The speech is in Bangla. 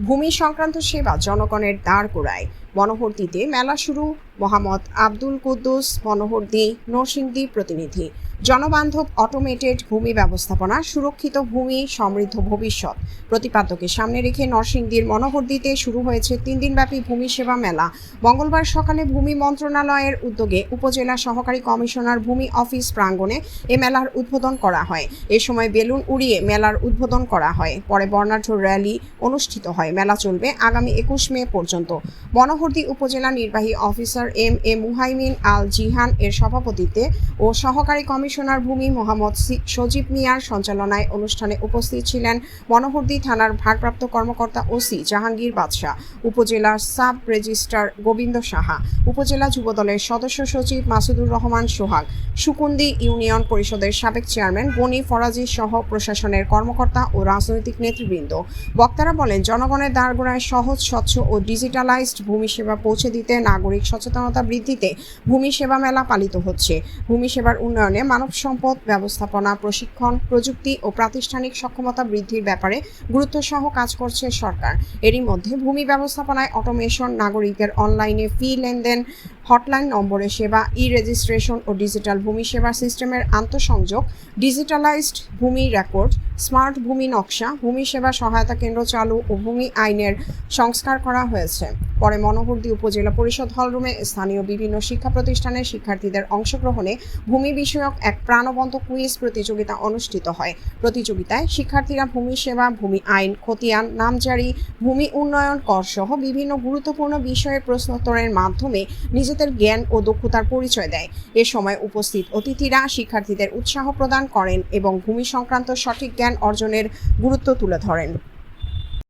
ভূমি সংক্রান্ত সেবা জনগণের দ্বারগোড়ায়। মনোহরদীতে মেলা শুরু। মোহাম্মদ আব্দুল কুদ্দুস, মনোহরদী নরসিংদী প্রতিনিধি। জনবান্ধব অটোমেটেড ভূমি ব্যবস্থাপনা, সুরক্ষিত ভূমি, সমৃদ্ধ ভবিষ্যৎ প্রতিপাদ্যকে সামনে রেখে নরসিংদীর মনোহরদীতে শুরু হয়েছে 3 দিনব্যাপী ভূমি সেবা মেলা। মঙ্গলবার সকালে ভূমি মন্ত্রণালয়ের উদ্যোগে উপজেলা সহকারী কমিশনার ভূমি অফিস প্রাঙ্গণে এ মেলার উদ্বোধন করা হয়। এ সময় বেলুন উড়িয়ে মেলার উদ্বোধন করা হয়। পরে বর্ণাঢ্য র্যালি অনুষ্ঠিত হয়। মেলা চলবে আগামী 21 মে পর্যন্ত। মনোহরদী উপজেলা নির্বাহী অফিসার এম মুহাইমিন আল জিহান এর সভাপতিত্বে ও সহকারী কমিশনার ভূমি মোহাম্মদ সজীব মিয়ার সঞ্চালনায় অনুষ্ঠানে উপস্থিত ছিলেন মনোহরদী থানার ভারপ্রাপ্ত কর্মকর্তা ওসি জাহাঙ্গীর বাদশা, উপজেলার সাব রেজিস্ট্রার গোবিন্দ সাহা, উপজেলা যুবদলের সদস্য সচিব মাসুদুর রহমান সোহাগ, সুকুন্দি ইউনিয়ন পরিষদের সাবেক চেয়ারম্যান গনি ফরাজি সহ প্রশাসনের কর্মকর্তা ও রাজনৈতিক নেতৃবৃন্দ। বক্তারা বলেন, জনগণের দ্বারগোড়ায় সহজ, স্বচ্ছ ও ডিজিটালাইজড ভূমি সেবা পৌঁছে দিতে নাগরিক সচেতনতা বৃদ্ধিতে ভূমি সেবা মেলা পালিত হচ্ছে। ভূমি সেবার উন্নয়নে মানব সম্পদ ব্যবস্থাপনা, প্রশিক্ষণ, প্রযুক্তি ও প্রাতিষ্ঠানিক সক্ষমতা বৃদ্ধির ব্যাপারে গুরুত্বসহ কাজ করছে সরকার। এরই মধ্যে ভূমি ব্যবস্থাপনায় অটোমেশন, নাগরিকদের অনলাইনে ফি লেনদেন, হটলাইন নম্বরে সেবা, রেজিস্ট্রেশন ও ডিজিটাল ভূমি সেবা সিস্টেমের আন্তঃসংযোগ, ডিজিটালাইজড ভূমি রেকর্ড, স্মার্ট ভূমি নকশা, ভূমি সেবা সহায়তা কেন্দ্র চালু ও ভূমি আইনের সংস্কার করা হয়েছে। পরে মনোহরদী উপজেলা পরিষদ হলরুমে স্থানীয় বিভিন্ন শিক্ষা প্রতিষ্ঠানের শিক্ষার্থীদের অংশগ্রহণে ভূমি বিষয়ক এক প্রাণবন্ত কুইজ প্রতিযোগিতা অনুষ্ঠিত হয়। প্রতিযোগিতায় শিক্ষার্থীরা ভূমি সেবা, ভূমি আইন, খতিয়ান, নামজারি, ভূমি উন্নয়ন কর সহ বিভিন্ন গুরুত্বপূর্ণ বিষয়ে প্রশ্নোত্তরের মাধ্যমে নিজেদের জ্ঞান ও দক্ষতার পরিচয় দেয়। এ সময় উপস্থিত অতিথিরা শিক্ষার্থীদের উৎসাহ প্রদান করেন এবং ভূমি সংক্রান্ত সঠিক জ্ঞান অর্জনের গুরুত্ব তুলে ধরেন।